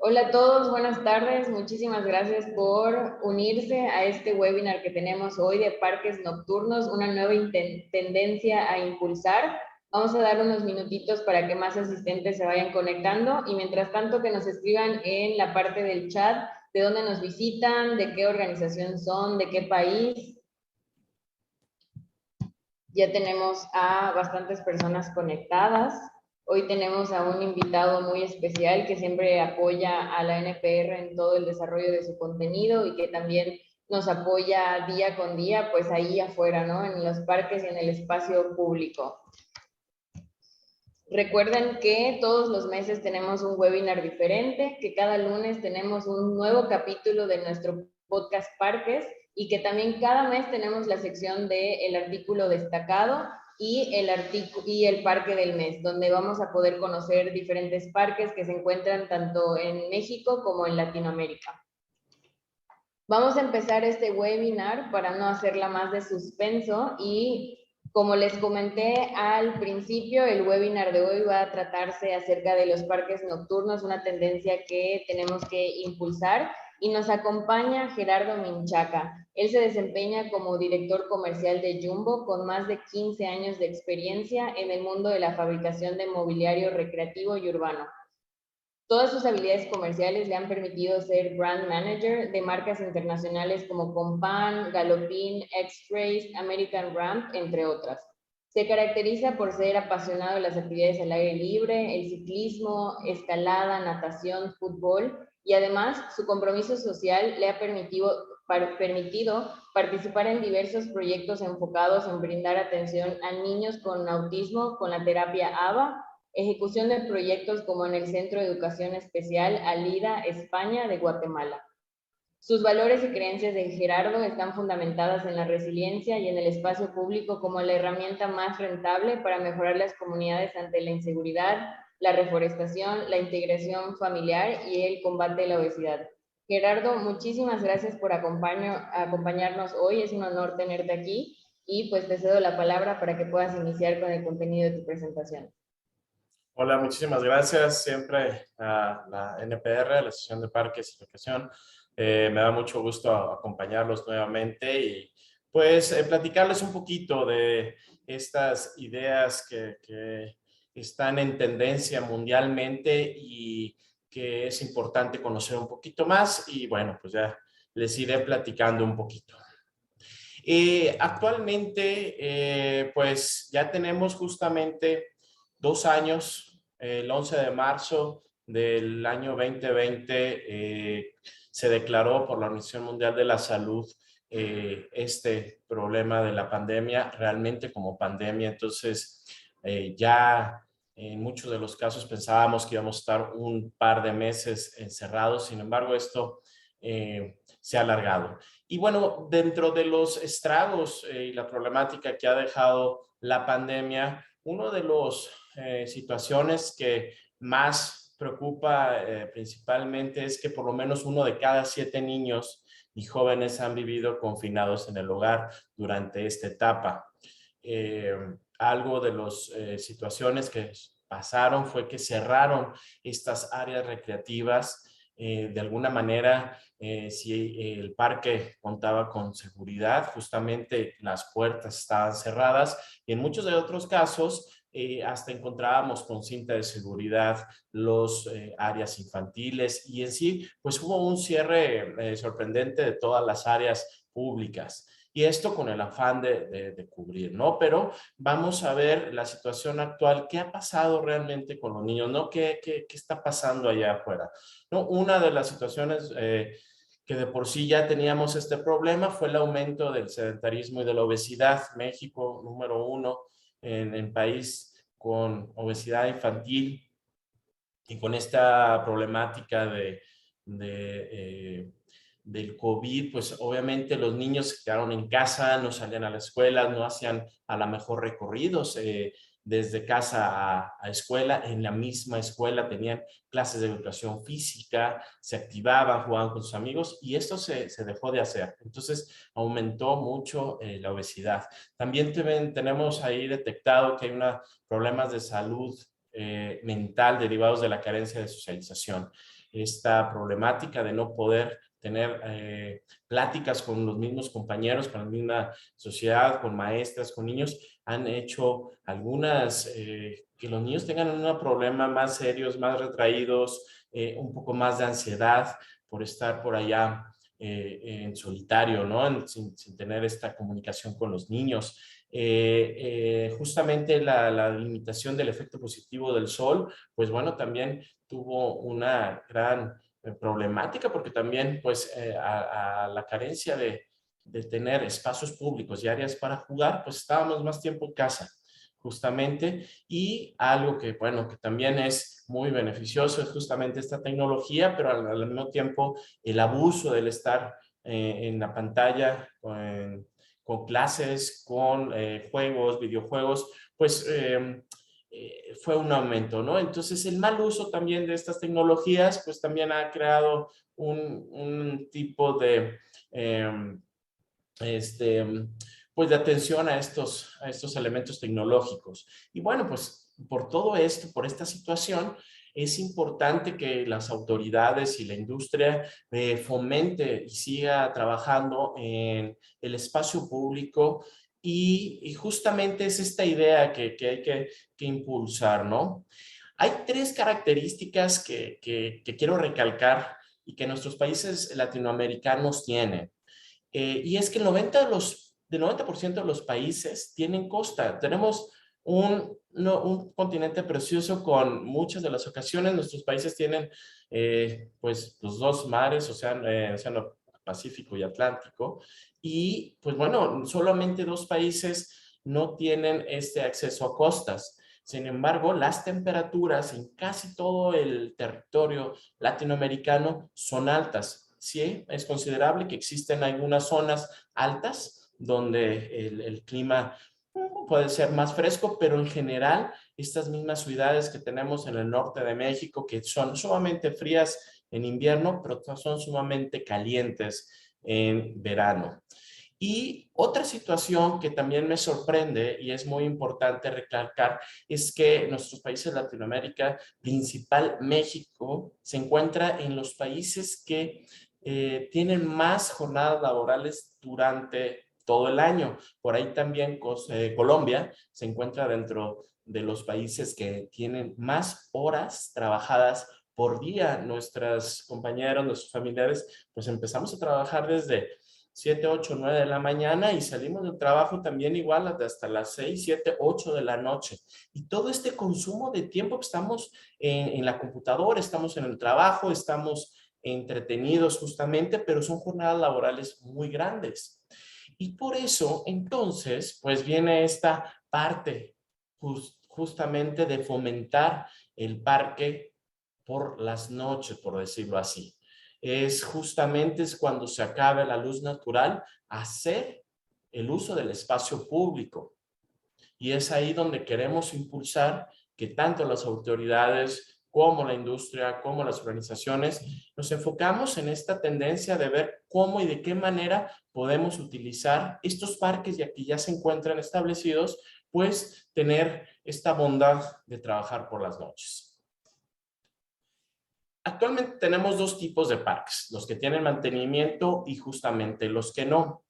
Hola a todos, buenas tardes. Muchísimas gracias por unirse a este webinar que tenemos hoy de parques nocturnos, una nueva tendencia a impulsar. Vamos a dar unos minutitos para que más asistentes se vayan conectando y mientras tanto que nos escriban en la parte del chat de dónde nos visitan, de qué organización son, de qué país. Ya tenemos a bastantes personas conectadas. Hoy tenemos a un invitado muy especial que siempre apoya a la NPR en todo el desarrollo de su contenido y que también nos apoya día con día, pues ahí afuera, ¿no? En los parques y en el espacio público. Recuerden que todos los meses tenemos un webinar diferente, que cada lunes tenemos un nuevo capítulo de nuestro podcast Parques y que también cada mes tenemos la sección de el artículo destacado y el parque del mes, donde vamos a poder conocer diferentes parques que se encuentran tanto en México como en Latinoamérica. Vamos a empezar este webinar para no hacerla más de suspenso y como les comenté al principio, el webinar de hoy va a tratarse acerca de los parques nocturnos, una tendencia que tenemos que impulsar y nos acompaña Gerardo Minchaca. Él se desempeña como director comercial de Jumbo con más de 15 años de experiencia en el mundo de la fabricación de mobiliario recreativo y urbano. Todas sus habilidades comerciales le han permitido ser brand manager de marcas internacionales como Compán, Galopin, X-Rays, American Ramp, entre otras. Se caracteriza por ser apasionado de las actividades al aire libre, el ciclismo, escalada, natación, fútbol y además su compromiso social le ha permitido participar en diversos proyectos enfocados en brindar atención a niños con autismo con la terapia ABA, ejecución de proyectos como en el Centro de Educación Especial Alida, España, de Guatemala. Sus valores y creencias de Gerardo están fundamentadas en la resiliencia y en el espacio público como la herramienta más rentable para mejorar las comunidades ante la inseguridad, la reforestación, la integración familiar y el combate a la obesidad. Gerardo, muchísimas gracias por acompañarnos hoy. Es un honor tenerte aquí y pues te cedo la palabra para que puedas iniciar con el contenido de tu presentación. Hola, muchísimas gracias. Siempre a la NPR, a la Asociación de Parques y Recreación. Me da mucho gusto acompañarlos nuevamente y pues platicarles un poquito de estas ideas que están en tendencia mundialmente y que es importante conocer un poquito más y bueno, pues ya les iré platicando un poquito. Actualmente, pues ya tenemos justamente 2 años, el 11 de marzo del año 2020 se declaró por la Organización Mundial de la Salud este problema de la pandemia realmente como pandemia. Entonces, ya en muchos de los casos pensábamos que íbamos a estar un par de meses encerrados, sin embargo, esto se ha alargado. Y bueno, dentro de los estragos y la problemática que ha dejado la pandemia, una de las situaciones que más preocupa principalmente es que por lo menos 1 de cada 7 niños y jóvenes han vivido confinados en el hogar durante esta etapa. Algo de las situaciones que pasaron fue que cerraron estas áreas recreativas. De alguna manera, si el parque contaba con seguridad, justamente las puertas estaban cerradas y en muchos de otros casos hasta encontrábamos con cinta de seguridad los áreas infantiles y en sí, pues hubo un cierre sorprendente de todas las áreas públicas. Y esto con el afán de cubrir, ¿no? Pero vamos a ver la situación actual, qué ha pasado realmente con los niños, ¿no? ¿Qué está pasando allá afuera? ¿No? Una de las situaciones que de por sí ya teníamos este problema fue el aumento del sedentarismo y de la obesidad. México, número 1 en el país con obesidad infantil y con esta problemática del COVID, pues obviamente los niños se quedaron en casa, no salían a la escuela, no hacían a lo mejor recorridos desde casa a escuela. En la misma escuela tenían clases de educación física, se activaban, jugaban con sus amigos y esto se dejó de hacer. Entonces aumentó mucho la obesidad. También tenemos ahí detectado que hay problemas de salud mental derivados de la carencia de socialización. esta problemática de no poder tener pláticas con los mismos compañeros, con la misma sociedad, con maestras, con niños, han hecho algunas, que los niños tengan un problema más serios, más retraídos, un poco más de ansiedad por estar por allá en solitario, ¿no? Sin tener esta comunicación con los niños. Justamente la limitación del efecto positivo del sol, pues bueno, también tuvo una gran problemática porque también pues a la carencia de tener espacios públicos y áreas para jugar, pues estábamos más tiempo en casa justamente, y algo que bueno, que también es muy beneficioso es justamente esta tecnología, pero al mismo tiempo el abuso del estar en la pantalla con clases, con juegos, videojuegos, pues fue un aumento, ¿no? Entonces, el mal uso también de estas tecnologías, pues también ha creado un tipo de, este, pues de atención a estos elementos tecnológicos. Y bueno, pues por todo esto, por esta situación, es importante que las autoridades y la industria fomente y siga trabajando en el espacio público y justamente es esta idea que hay que impulsar, ¿no? Hay tres características que quiero recalcar y que nuestros países latinoamericanos tienen. Y es que el 90% de los países tienen costa. Tenemos un continente precioso con muchas de las ocasiones. Nuestros países tienen pues los dos mares, Océano Pacífico y Atlántico. Y pues bueno, solamente 2 países no tienen este acceso a costas. Sin embargo, las temperaturas en casi todo el territorio latinoamericano son altas. Sí, es considerable que existen algunas zonas altas donde el clima puede ser más fresco, pero en general estas mismas ciudades que tenemos en el norte de México, que son sumamente frías en invierno, pero son sumamente calientes en verano. Y otra situación que también me sorprende y es muy importante recalcar es que nuestros países de Latinoamérica, principal México, se encuentra en los países que tienen más jornadas laborales durante todo el año. Por ahí también Colombia se encuentra dentro de los países que tienen más horas trabajadas por día. Nuestros compañeros, nuestros familiares, pues empezamos a trabajar desde 7, 8, 9 de la mañana y salimos del trabajo también igual hasta las 6, 7, 8 de la noche. Y todo este consumo de tiempo que estamos en la computadora, estamos en el trabajo, estamos entretenidos justamente, pero son jornadas laborales muy grandes. Y por eso, entonces, pues viene esta parte justamente de fomentar el parque por las noches, por decirlo así. Es cuando se acabe la luz natural, hacer el uso del espacio público. Y es ahí donde queremos impulsar que tanto las autoridades como la industria, como las organizaciones, nos enfocamos en esta tendencia de ver cómo y de qué manera podemos utilizar estos parques ya que ya se encuentran establecidos, pues tener esta bondad de trabajar por las noches. Actualmente tenemos 2 tipos de parques, los que tienen mantenimiento y justamente los que no.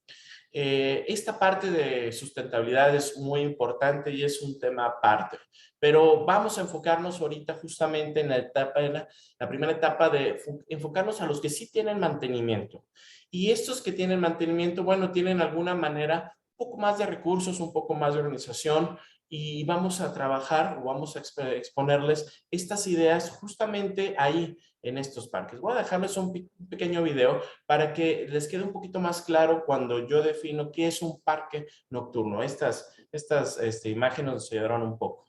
Esta parte de sustentabilidad es muy importante y es un tema aparte, pero vamos a enfocarnos ahorita justamente en la primera etapa de enfocarnos a los que sí tienen mantenimiento. Y estos que tienen mantenimiento, bueno, tienen alguna manera un poco más de recursos, un poco más de organización, y vamos a trabajar o vamos a exponerles estas ideas justamente ahí en estos parques. Voy a dejarles un pequeño video para que les quede un poquito más claro cuando yo defino qué es un parque nocturno. Estas imágenes nos ayudaron un poco.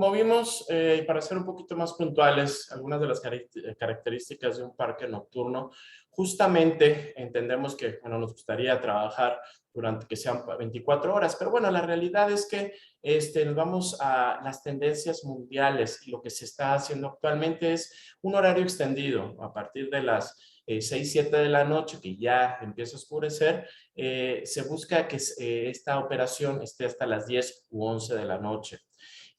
Como vimos, y para ser un poquito más puntuales, algunas de las características de un parque nocturno, justamente entendemos que, bueno, nos gustaría trabajar durante que sean 24 horas, pero bueno, la realidad es que nos vamos a las tendencias mundiales y lo que se está haciendo actualmente es un horario extendido a partir de las 6, 7 de la noche, que ya empieza a oscurecer. Se busca que esta operación esté hasta las 10 u 11 de la noche.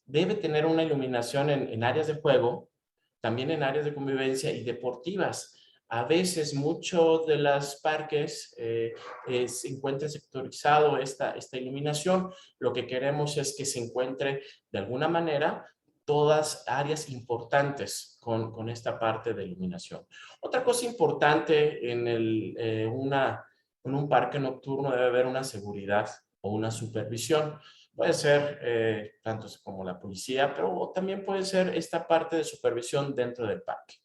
Debe tener una iluminación en áreas de juego, también en áreas de convivencia y deportivas. A veces muchos de los parques se encuentra sectorizado esta iluminación. Lo que queremos es que se encuentre de alguna manera todas áreas importantes con esta parte de iluminación. Otra cosa importante en un parque nocturno debe haber una seguridad o una supervisión. Puede ser tanto como la policía, pero también puede ser esta parte de supervisión dentro del parque.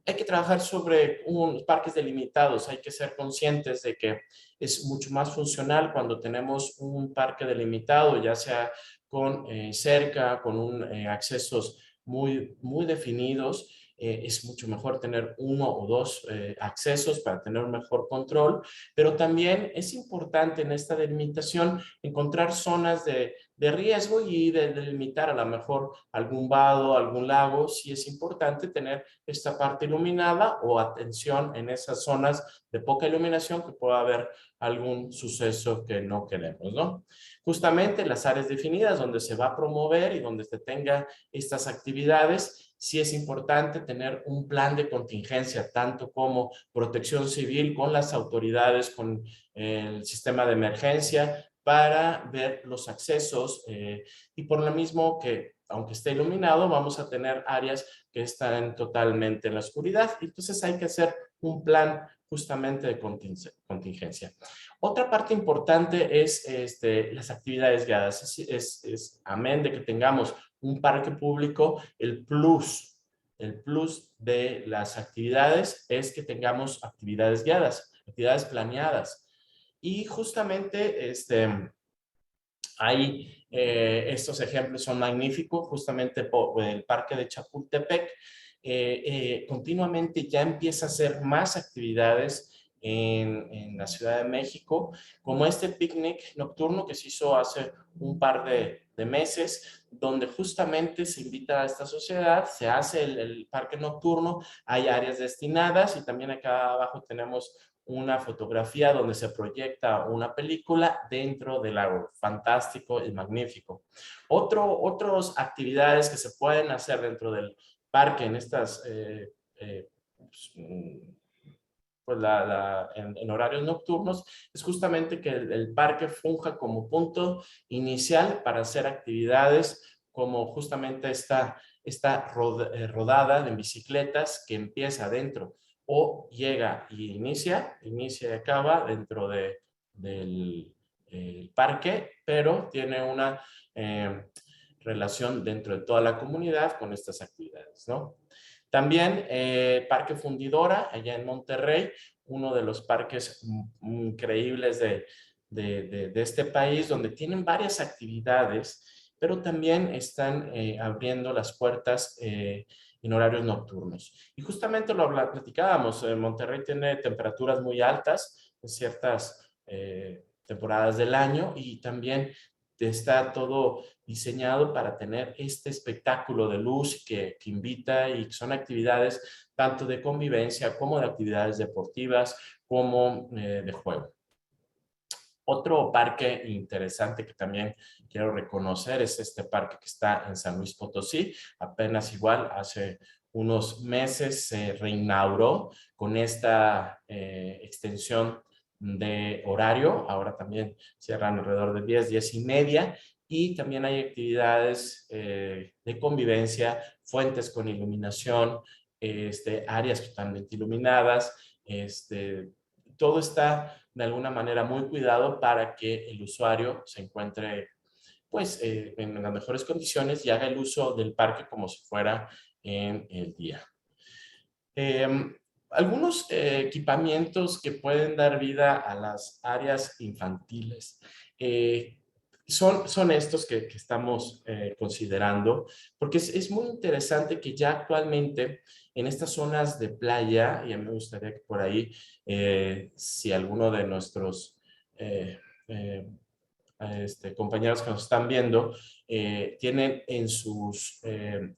Hay que trabajar sobre parques delimitados, hay que ser conscientes de que es mucho más funcional cuando tenemos un parque delimitado, ya sea con cerca, con accesos muy definidos. Es mucho mejor tener uno o dos accesos para tener un mejor control, pero también es importante en esta delimitación encontrar zonas de riesgo y de delimitar a lo mejor algún vado, algún lago. Sí es importante tener esta parte iluminada o atención en esas zonas de poca iluminación que pueda haber algún suceso que no queremos, ¿no? Justamente las áreas definidas donde se va a promover y donde se tenga estas actividades, sí es importante tener un plan de contingencia, tanto como protección civil con las autoridades, con el sistema de emergencia, para ver los accesos y por lo mismo que aunque esté iluminado, vamos a tener áreas que están totalmente en la oscuridad. Entonces hay que hacer un plan justamente de contingencia. Otra parte importante es las actividades guiadas. Amén de que tengamos un parque público, el plus de las actividades es que tengamos actividades guiadas, actividades planeadas. Y justamente estos ejemplos son magníficos, justamente por el parque de Chapultepec. Continuamente ya empieza a hacer más actividades en la Ciudad de México, como este picnic nocturno que se hizo hace un par de meses, donde justamente se invita a esta sociedad, se hace el parque nocturno, hay áreas destinadas y también acá abajo tenemos una fotografía donde se proyecta una película dentro del lago. Fantástico y magnífico. Otras actividades que se pueden hacer dentro del parque en estas, pues en horarios nocturnos, es justamente que el parque funja como punto inicial para hacer actividades como justamente esta rodada en bicicletas que empieza dentro o llega y inicia y acaba dentro del parque, pero tiene una relación dentro de toda la comunidad con estas actividades, ¿no? También Parque Fundidora, allá en Monterrey, uno de los parques increíbles de este país, donde tienen varias actividades, pero también están abriendo las puertas en horarios nocturnos. Y justamente lo platicábamos, Monterrey tiene temperaturas muy altas en ciertas temporadas del año y también está todo diseñado para tener este espectáculo de luz que invita y son actividades tanto de convivencia como de actividades deportivas como de juego. Otro parque interesante que también quiero reconocer es este parque que está en San Luis Potosí. Apenas igual hace unos meses se reinauguró con esta extensión de horario. Ahora también cierran alrededor de 10, 10 y media. Y también hay actividades de convivencia, fuentes con iluminación, áreas totalmente iluminadas. Todo está de alguna manera muy cuidado para que el usuario se encuentre pues en las mejores condiciones y haga el uso del parque como si fuera en el día. Algunos equipamientos que pueden dar vida a las áreas infantiles. son estos que estamos considerando, porque es muy interesante que ya actualmente en estas zonas de playa, y a mí me gustaría que por ahí, si alguno de nuestros eh, compañeros que nos están viendo, tienen en sus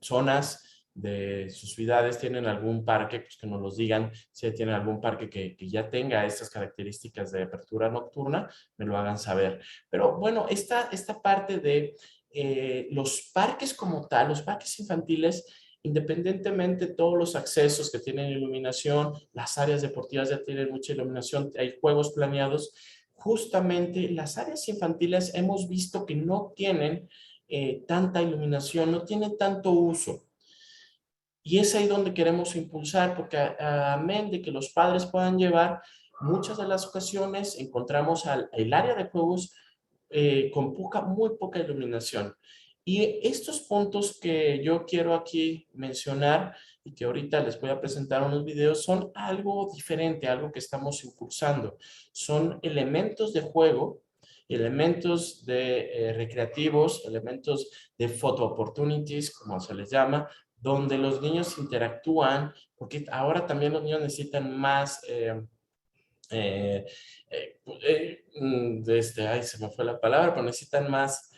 zonas de sus ciudades, tienen algún parque, pues que nos los digan, si tienen algún parque que ya tenga estas características de apertura nocturna, me lo hagan saber. Pero bueno, esta parte de los parques como tal, los parques infantiles, independientemente de todos los accesos que tienen iluminación, las áreas deportivas ya tienen mucha iluminación, hay juegos planeados, justamente las áreas infantiles hemos visto que no tienen tanta iluminación, no tienen tanto uso. Y es ahí donde queremos impulsar, porque amén de que los padres puedan llevar, muchas de las ocasiones encontramos el área de juegos con muy poca iluminación. Y estos puntos que yo quiero aquí mencionar y que ahorita les voy a presentar unos videos son algo diferente, algo que estamos impulsando. Son elementos de juego, elementos de recreativos, elementos de photo opportunities, como se les llama, donde los niños interactúan, porque ahora también los niños necesitan más ay, se me fue la palabra, pero necesitan más,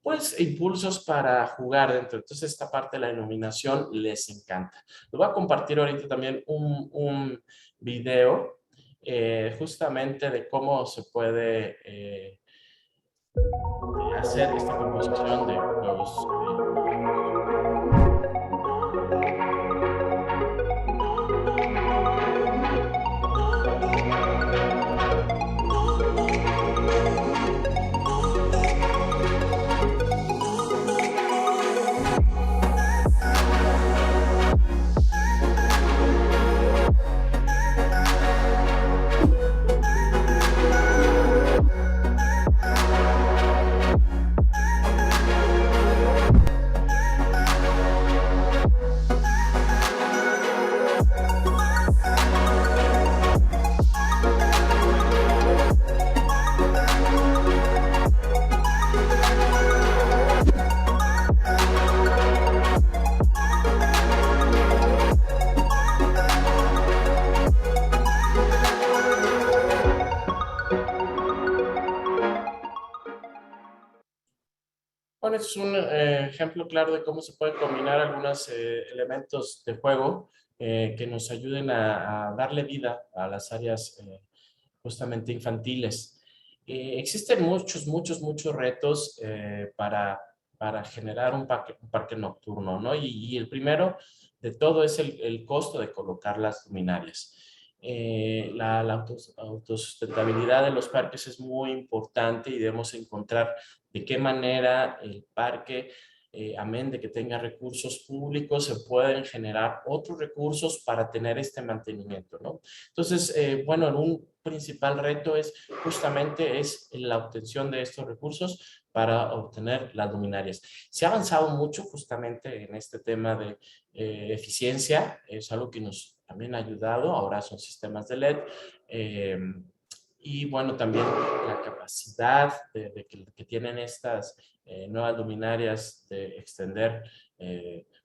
pues, impulsos para jugar dentro. Entonces, esta parte de la iluminación les encanta. Les voy a compartir ahorita también un video justamente de cómo se puede hacer esta composición de juegos. Bueno, es un ejemplo claro de cómo se pueden combinar algunos elementos de juego que nos ayuden a darle vida a las áreas justamente infantiles. Existen muchos retos para generar un parque nocturno, ¿no? Y el primero de todo es el costo de colocar las luminarias. La autosustentabilidad de los parques es muy importante y debemos encontrar de qué manera el parque, amén de que tenga recursos públicos, se pueden generar otros recursos para tener este mantenimiento, ¿no? Entonces, bueno, un principal reto es justamente la obtención de estos recursos para obtener las luminarias. Se ha avanzado mucho justamente en este tema de eficiencia, es algo que nos también ha ayudado, ahora son sistemas de LED, y bueno, también la capacidad que tienen estas nuevas luminarias de extender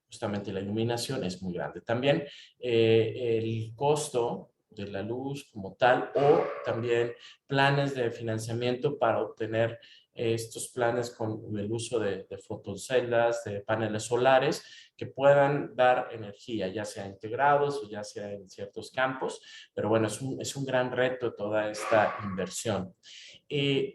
justamente la iluminación es muy grande. También el costo de la luz como tal o también planes de financiamiento para obtener estos planes con el uso de fotoceldas, de paneles solares que puedan dar energía, ya sea integrados o ya sea en ciertos campos, pero bueno, es un gran reto toda esta inversión.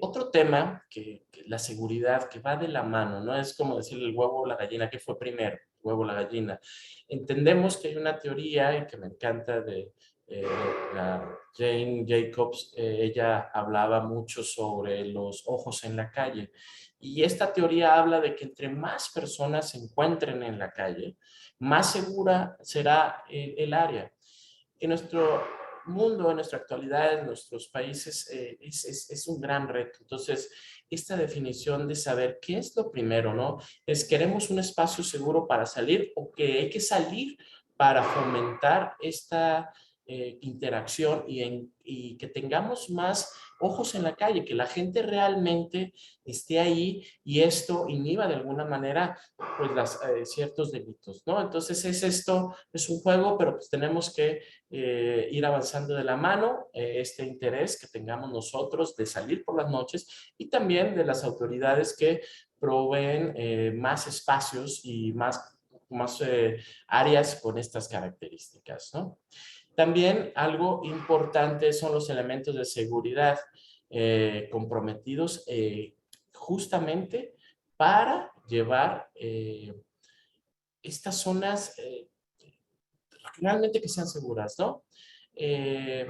Otro tema que la seguridad que va de la mano, ¿no? Es como decir el huevo o la gallina, ¿qué fue primero? El huevo o la gallina. Entendemos que hay una teoría y que me encanta de la Jane Jacobs, ella hablaba mucho sobre los ojos en la calle. Y esta teoría habla de que entre más personas se encuentren en la calle, más segura será el área. En nuestro mundo, en nuestra actualidad, en nuestros países, es un gran reto. Entonces, esta definición de saber qué es lo primero, ¿no? ¿Queremos un espacio seguro para salir o que hay que salir para fomentar interacción y que tengamos más ojos en la calle, que la gente realmente esté ahí y esto inhiba de alguna manera pues ciertos delitos, ¿no? Entonces es un juego, pero pues tenemos que ir avanzando de la mano, este interés que tengamos nosotros de salir por las noches y también de las autoridades que proveen más espacios y más áreas con estas características, ¿no? También algo importante son los elementos de seguridad comprometidos justamente para llevar estas zonas realmente que sean seguras, ¿no? Eh,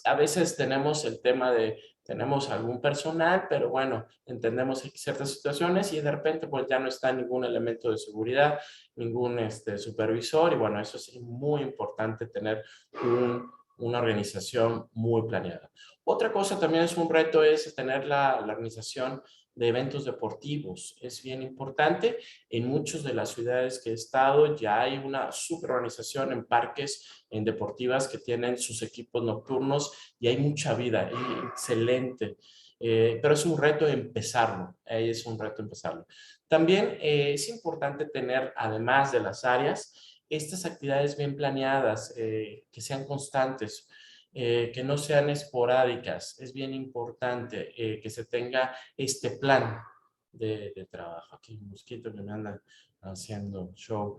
a veces tenemos el tema de, tenemos algún personal, pero bueno, entendemos ciertas situaciones y de repente pues ya no está ningún elemento de seguridad, ningún supervisor y bueno, eso es muy importante tener una organización muy planeada. Otra cosa también es un reto es tener la organización de eventos deportivos. Es bien importante. En muchas de las ciudades que he estado ya hay una superorganización en parques, en deportivas que tienen sus equipos nocturnos y hay mucha vida, y excelente. Pero es un reto empezarlo, es un reto empezarlo. También es importante tener, además de las áreas, estas actividades bien planeadas, que sean constantes, que no sean esporádicas. Es bien importante que se tenga este plan de trabajo. Aquí un mosquito que me anda haciendo show.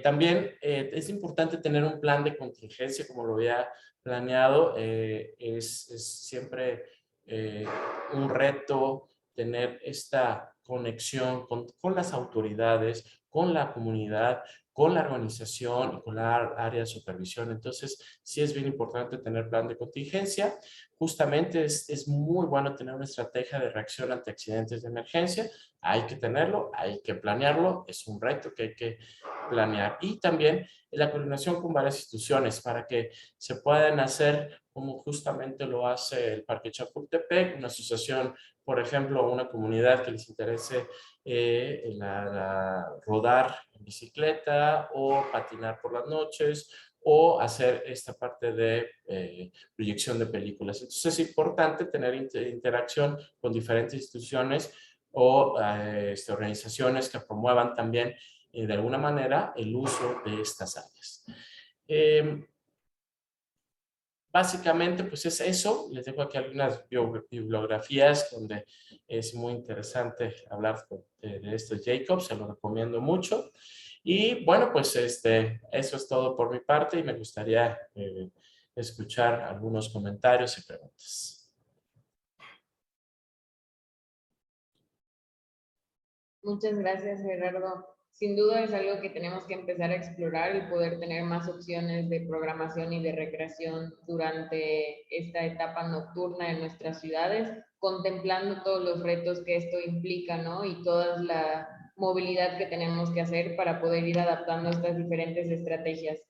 También es importante tener un plan de contingencia, como lo había planeado. Es siempre un reto tener esta conexión con las autoridades, con la comunidad, con la organización y con la área de supervisión. Entonces, sí es bien importante tener plan de contingencia. Justamente es muy bueno tener una estrategia de reacción ante accidentes de emergencia. Hay que tenerlo, hay que planearlo. Es un reto que hay que planear. Y también la coordinación con varias instituciones para que se puedan hacer como justamente lo hace el Parque Chapultepec, una asociación, por ejemplo, una comunidad que les interese rodar en bicicleta o patinar por las noches o hacer esta parte de proyección de películas. Entonces es importante tener interacción con diferentes instituciones o organizaciones que promuevan también de alguna manera el uso de estas áreas. Básicamente, pues es eso. Les dejo aquí algunas bibliografías donde es muy interesante hablar de esto. Jacob, se lo recomiendo mucho. Y bueno, pues eso es todo por mi parte y me gustaría escuchar algunos comentarios y preguntas. Muchas gracias, Gerardo. Sin duda es algo que tenemos que empezar a explorar, el poder tener más opciones de programación y de recreación durante esta etapa nocturna en nuestras ciudades, contemplando todos los retos que esto implica, ¿no? Y toda la movilidad que tenemos que hacer para poder ir adaptando estas diferentes estrategias.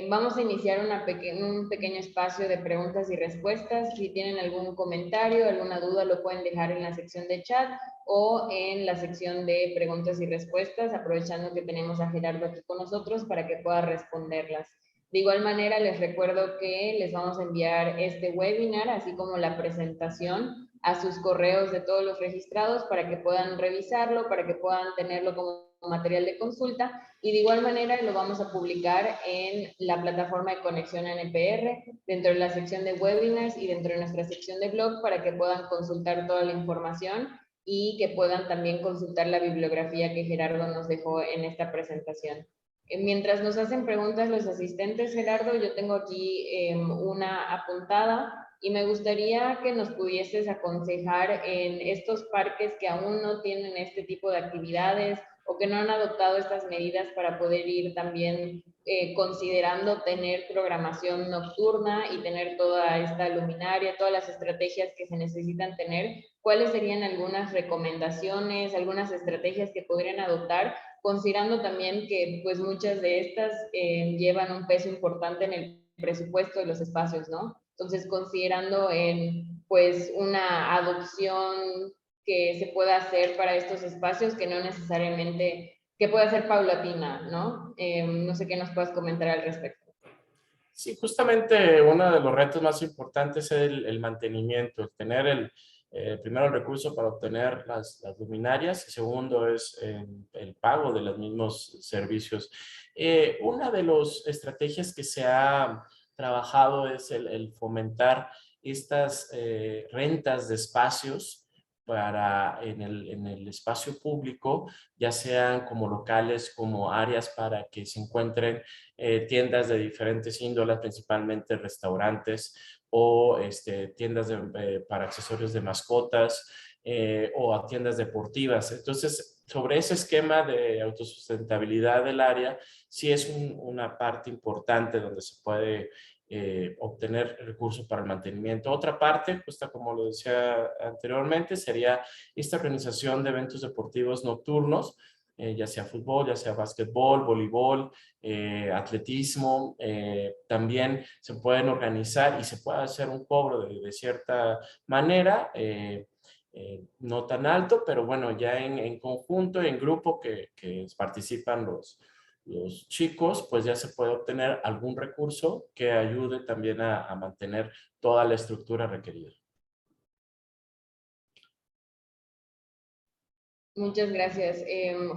Vamos a iniciar un pequeño espacio de preguntas y respuestas. Si tienen algún comentario, alguna duda, lo pueden dejar en la sección de chat o en la sección de preguntas y respuestas, aprovechando que tenemos a Gerardo aquí con nosotros para que pueda responderlas. De igual manera, les recuerdo que les vamos a enviar este webinar, así como la presentación, a sus correos de todos los registrados para que puedan revisarlo, para que puedan tenerlo como material de consulta, y de igual manera lo vamos a publicar en la plataforma de Conexión NPR, dentro de la sección de webinars y dentro de nuestra sección de blog para que puedan consultar toda la información y que puedan también consultar la bibliografía que Gerardo nos dejó en esta presentación. Mientras nos hacen preguntas los asistentes, Gerardo, yo tengo aquí una apuntada y me gustaría que nos pudieses aconsejar en estos parques que aún no tienen este tipo de actividades o que no han adoptado estas medidas para poder ir también considerando tener programación nocturna y tener toda esta luminaria, todas las estrategias que se necesitan tener. ¿Cuáles serían algunas recomendaciones, algunas estrategias que podrían adoptar, considerando también que pues muchas de estas llevan un peso importante en el presupuesto de los espacios, ¿no? Entonces, considerando en pues una adopción que se pueda hacer para estos espacios que no necesariamente, que pueda ser paulatina, ¿no? No sé qué nos puedas comentar al respecto. Sí, justamente uno de los retos más importantes es el mantenimiento, el tener primero el recurso para obtener las luminarias y segundo es el pago de los mismos servicios. Una de las estrategias que se ha trabajado es el fomentar estas rentas de espacios en el espacio público, ya sean como locales, como áreas para que se encuentren tiendas de diferentes índoles, principalmente restaurantes o tiendas para accesorios de mascotas o a tiendas deportivas. Entonces, sobre ese esquema de autosustentabilidad del área, sí es una parte importante donde se puede obtener recursos para el mantenimiento. Otra parte, pues como lo decía anteriormente, sería esta organización de eventos deportivos nocturnos, ya sea fútbol, ya sea básquetbol, voleibol, atletismo. También se pueden organizar y se puede hacer un cobro de cierta manera, no tan alto, pero bueno, ya en conjunto, en grupo que participan los chicos, pues ya se puede obtener algún recurso que ayude también a mantener toda la estructura requerida. Muchas gracias.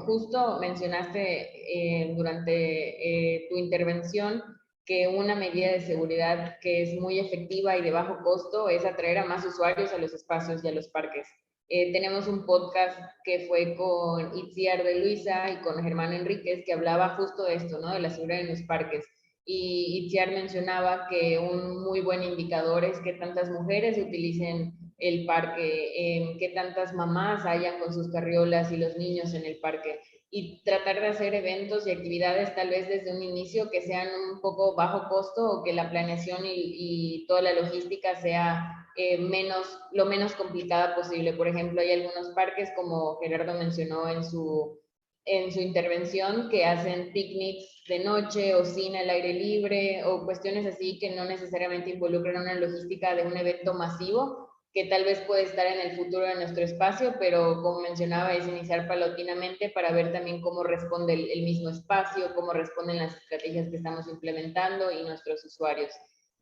Justo mencionaste durante tu intervención que una medida de seguridad que es muy efectiva y de bajo costo es atraer a más usuarios a los espacios y a los parques. Tenemos un podcast que fue con Itziar de Luisa y con Germán Enríquez que hablaba justo de esto, ¿no? De la seguridad en los parques. Y Itziar mencionaba que un muy buen indicador es que tantas mujeres utilicen el parque, qué tantas mamás hayan con sus carriolas y los niños en el parque y tratar de hacer eventos y actividades tal vez desde un inicio que sean un poco bajo costo o que la planeación y toda la logística sea lo menos complicada posible. Por ejemplo, hay algunos parques como Gerardo mencionó en su intervención que hacen picnics de noche o cine al aire libre o cuestiones así que no necesariamente involucran una logística de un evento masivo, que tal vez puede estar en el futuro de nuestro espacio, pero como mencionaba, es iniciar paulatinamente para ver también cómo responde el mismo espacio, cómo responden las estrategias que estamos implementando y nuestros usuarios.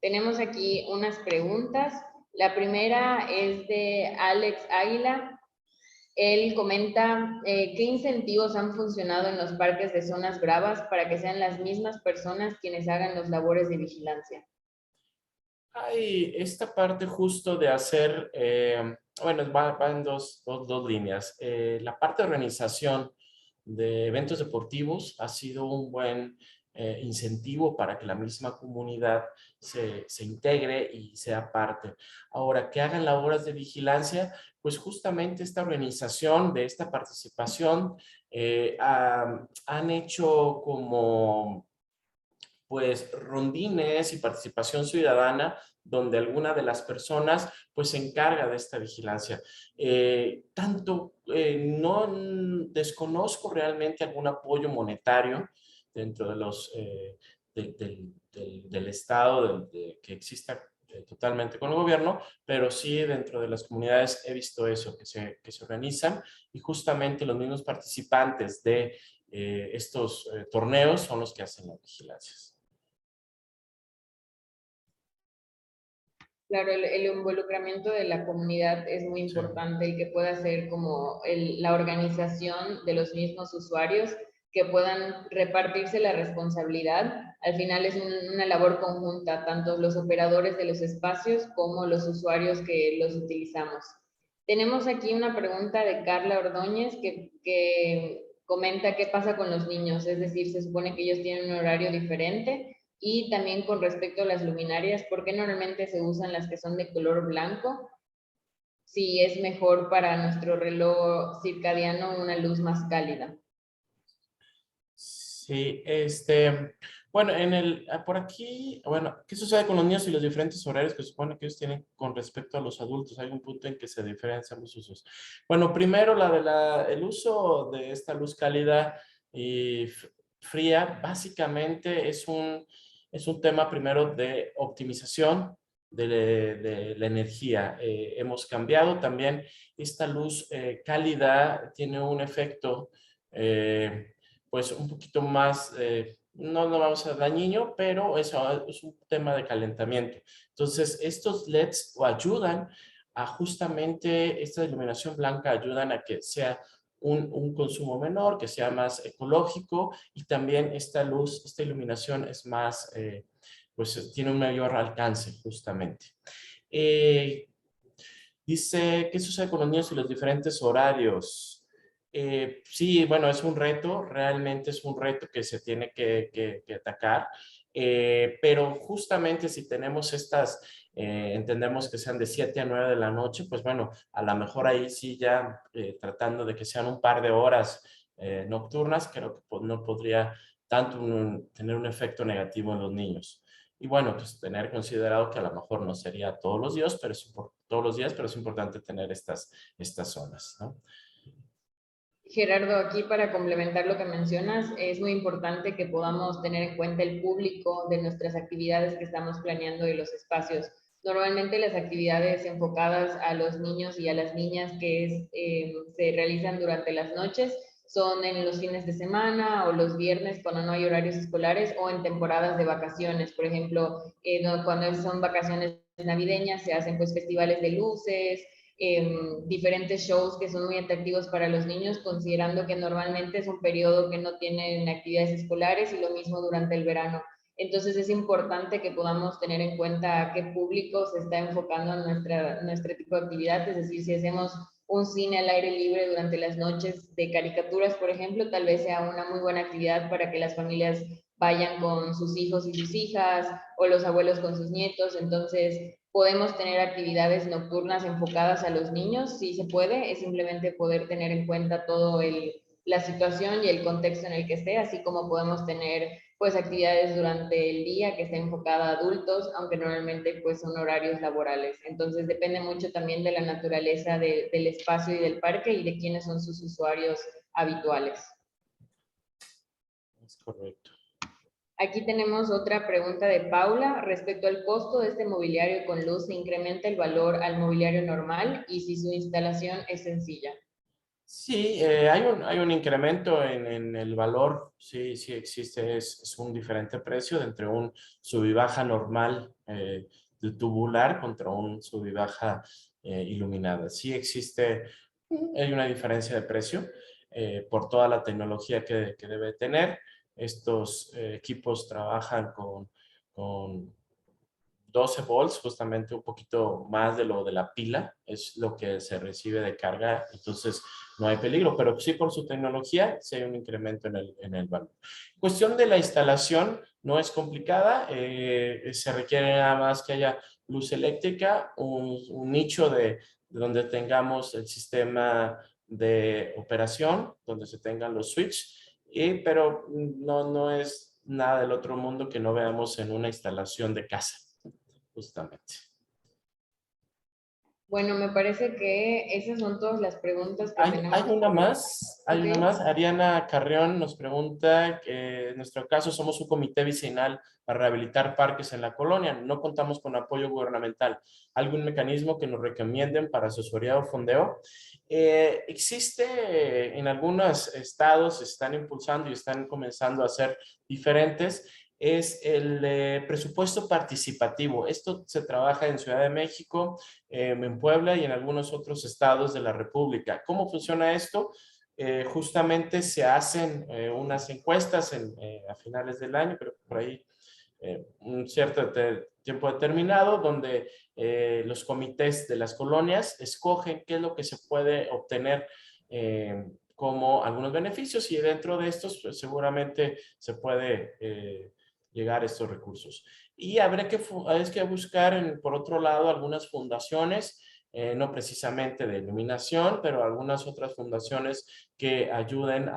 Tenemos aquí unas preguntas. La primera es de Alex Águila. Él comenta qué incentivos han funcionado en los parques de zonas bravas para que sean las mismas personas quienes hagan las labores de vigilancia. Hay esta parte justo de hacer, bueno, va en dos líneas. La parte de organización de eventos deportivos ha sido un buen incentivo para que la misma comunidad se integre y sea parte. Ahora, que hagan labores de vigilancia, pues justamente esta organización de esta participación han hecho como pues rondines y participación ciudadana donde alguna de las personas pues se encarga de esta vigilancia. No desconozco realmente algún apoyo monetario dentro de del Estado que exista totalmente con el gobierno, pero sí dentro de las comunidades he visto eso, que se organizan y justamente los mismos participantes de estos torneos son los que hacen las vigilancias. Claro, el involucramiento de la comunidad es muy Sí. importante, el que pueda ser como la organización de los mismos usuarios, que puedan repartirse la responsabilidad. Al final es una labor conjunta, tanto los operadores de los espacios como los usuarios que los utilizamos. Tenemos aquí una pregunta de Carla Ordóñez que comenta qué pasa con los niños, es decir, se supone que ellos tienen un horario diferente y también con respecto a las luminarias, ¿por qué normalmente se usan las que son de color blanco? Si es mejor para nuestro reloj circadiano una luz más cálida. Sí, bueno, por aquí, bueno, ¿qué sucede con los niños y los diferentes horarios que se supone que ellos tienen con respecto a los adultos? Hay un punto en que se diferencian los usos. Bueno, primero el uso de esta luz cálida y fría, básicamente es un tema primero de optimización de la energía. Hemos cambiado también esta luz cálida, tiene un efecto pues un poquito más no vamos a dar al niño, pero eso es un tema de calentamiento. Entonces, estos LEDs ayudan a justamente, esta iluminación blanca ayudan a que sea un consumo menor, que sea más ecológico y también esta luz, esta iluminación es más, pues tiene un mayor alcance justamente. Eh, Dice, ¿qué sucede con los niños y los diferentes horarios? Sí, bueno, es un reto, realmente es un reto que se tiene que atacar, pero justamente si tenemos estas, entendemos que sean de 7 a 9 de la noche, pues bueno, a lo mejor ahí sí ya tratando de que sean un par de horas nocturnas, creo que no podría tanto tener un efecto negativo en los niños. Y bueno, pues tener considerado que a lo mejor no sería todos los días, pero todos los días, pero es importante tener estas zonas, ¿no? Gerardo, aquí para complementar lo que mencionas, es muy importante que podamos tener en cuenta el público de nuestras actividades que estamos planeando y los espacios. Normalmente las actividades enfocadas a los niños y a las niñas se realizan durante las noches son en los fines de semana o los viernes cuando no hay horarios escolares o en temporadas de vacaciones. Por ejemplo, cuando son vacaciones navideñas se hacen pues festivales de luces, diferentes shows que son muy atractivos para los niños, considerando que normalmente es un periodo que no tienen actividades escolares y lo mismo durante el verano. Entonces es importante que podamos tener en cuenta a qué público se está enfocando nuestro tipo de actividad, es decir, si hacemos un cine al aire libre durante las noches de caricaturas, por ejemplo, tal vez sea una muy buena actividad para que las familias vayan con sus hijos y sus hijas o los abuelos con sus nietos. Entonces, podemos tener actividades nocturnas enfocadas a los niños, sí se puede, es simplemente poder tener en cuenta la situación y el contexto en el que esté, así como podemos tener pues actividades durante el día que esté enfocada a adultos, aunque normalmente pues son horarios laborales. Entonces depende mucho también de la naturaleza del espacio y del parque y de quiénes son sus usuarios habituales. Es correcto. Aquí tenemos otra pregunta de Paula respecto al costo de este mobiliario con luz. ¿Se incrementa el valor al mobiliario normal y si su instalación es sencilla? Sí, hay un incremento en el valor, sí, sí existe, es un diferente precio de entre un sub y baja normal de tubular contra un sub y baja iluminada. Sí existe, hay una diferencia de precio por toda la tecnología que debe tener. Estos equipos trabajan con 12 volts, justamente un poquito más de lo de la pila, es lo que se recibe de carga, entonces no hay peligro, pero sí por su tecnología, sí hay un incremento en el valor. Cuestión de la instalación, no es complicada, se requiere nada más que haya luz eléctrica, un nicho de donde tengamos el sistema de operación, donde se tengan los switches, pero no es nada del otro mundo que no veamos en una instalación de casa justamente. Bueno, me parece que esas son todas las preguntas que Hay tenemos una por... más, hay Ok. una más. Ariana Carrión nos pregunta que en nuestro caso somos un comité vecinal para rehabilitar parques en la colonia. No contamos con apoyo gubernamental. ¿Algún mecanismo que nos recomienden para asesoría o fondeo? Existe en algunos estados, se están impulsando y están comenzando a ser diferentes. Es el presupuesto participativo. Esto se trabaja en Ciudad de México, en Puebla y en algunos otros estados de la República. ¿Cómo funciona esto? Justamente se hacen unas encuestas a finales del año, pero por ahí un cierto tiempo determinado, donde los comités de las colonias escogen qué es lo que se puede obtener como algunos beneficios y dentro de estos pues, seguramente se puede llegar a estos recursos. Y hay que buscar, por otro lado, algunas fundaciones, no precisamente de iluminación, pero algunas otras fundaciones que ayuden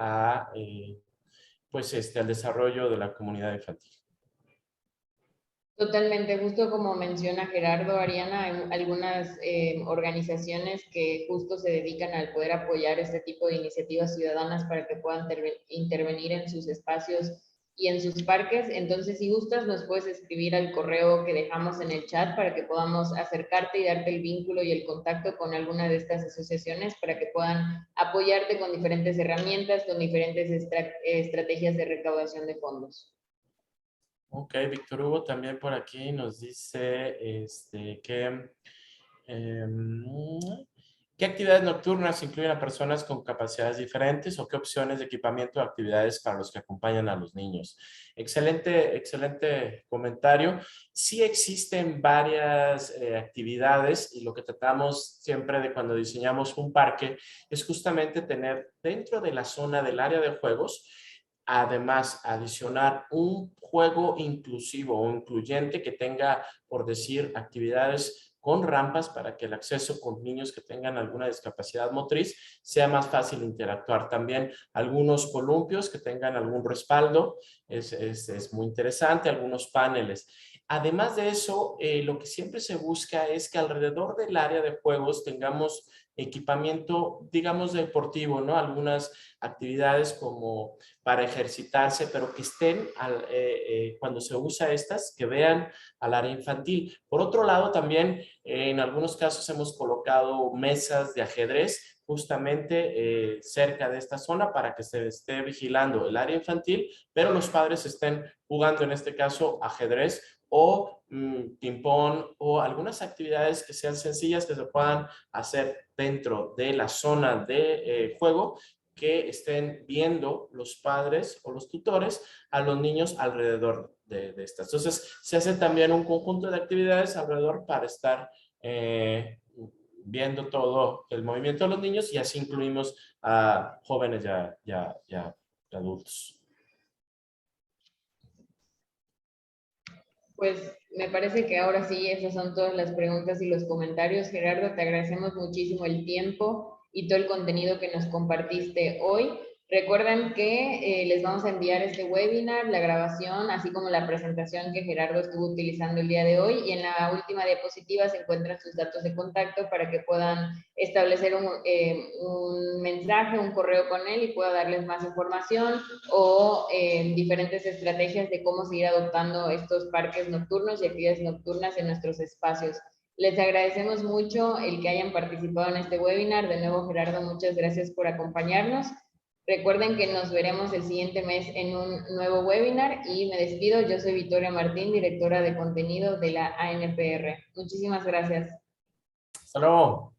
pues, al desarrollo de la comunidad infantil. Totalmente, justo como menciona Gerardo, Ariana, hay algunas organizaciones que justo se dedican al poder apoyar este tipo de iniciativas ciudadanas para que puedan intervenir en sus espacios y en sus parques. Entonces, si gustas, nos puedes escribir al correo que dejamos en el chat para que podamos acercarte y darte el vínculo y el contacto con alguna de estas asociaciones para que puedan apoyarte con diferentes herramientas, con diferentes estrategias de recaudación de fondos. Ok, Víctor Hugo también por aquí nos dice que em, ¿qué actividades nocturnas incluyen a personas con capacidades diferentes o qué opciones de equipamiento o actividades para los que acompañan a los niños? Excelente, excelente comentario. Sí existen varias actividades y lo que tratamos siempre de cuando diseñamos un parque es justamente tener dentro de la zona del área de juegos, además adicionar un juego inclusivo o incluyente que tenga, por decir, actividades con rampas para que el acceso con niños que tengan alguna discapacidad motriz sea más fácil interactuar. También algunos columpios que tengan algún respaldo, es muy interesante, algunos paneles. Además de eso, lo que siempre se busca es que alrededor del área de juegos tengamos equipamiento, digamos, deportivo, ¿no? Algunas actividades como para ejercitarse, pero que estén cuando se usa estas, que vean al área infantil. Por otro lado, también en algunos casos hemos colocado mesas de ajedrez justamente cerca de esta zona para que se esté vigilando el área infantil, pero los padres estén jugando en este caso ajedrez o ping-pong o algunas actividades que sean sencillas que se puedan hacer dentro de la zona de juego que estén viendo los padres o los tutores a los niños alrededor de estas. Entonces, se hace también un conjunto de actividades alrededor para estar viendo todo el movimiento de los niños y así incluimos a jóvenes ya adultos. Pues me parece que ahora sí, esas son todas las preguntas y los comentarios. Gerardo, te agradecemos muchísimo el tiempo y todo el contenido que nos compartiste hoy. Recuerden que les vamos a enviar este webinar, la grabación, así como la presentación que Gerardo estuvo utilizando el día de hoy. Y en la última diapositiva se encuentran sus datos de contacto para que puedan establecer un mensaje, un correo con él y pueda darles más información o diferentes estrategias de cómo seguir adoptando estos parques nocturnos y actividades nocturnas en nuestros espacios. Les agradecemos mucho el que hayan participado en este webinar. De nuevo, Gerardo, muchas gracias por acompañarnos. Recuerden que nos veremos el siguiente mes en un nuevo webinar y me despido. Yo soy Victoria Martín, directora de contenido de la ANPR. Muchísimas gracias. Hasta luego.